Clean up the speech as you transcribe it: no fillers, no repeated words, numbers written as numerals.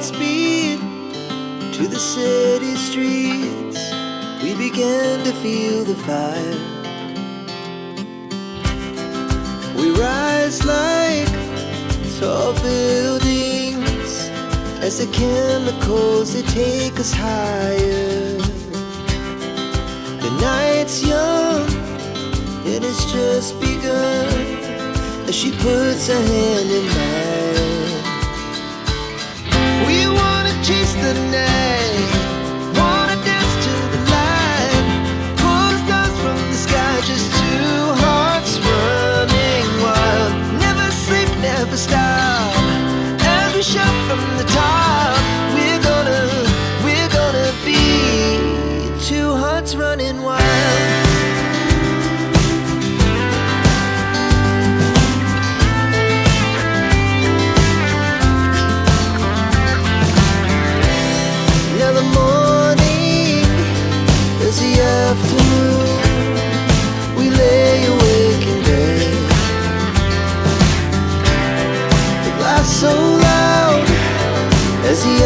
Godspeed to the city streets. We began to feel the fire. We rise like tall buildings as the chemicals, they take us higher. The night's young and it's just begun as she puts her hand in mine. We wanna chase the night, wanna dance to the light, pull the stars from the sky, just two hearts running wild. Never sleep, never stop, as we shout from the top. We're gonna be two hearts running wild. Now the morning is the afternoon. We lay awake in bed. The laugh so loud as the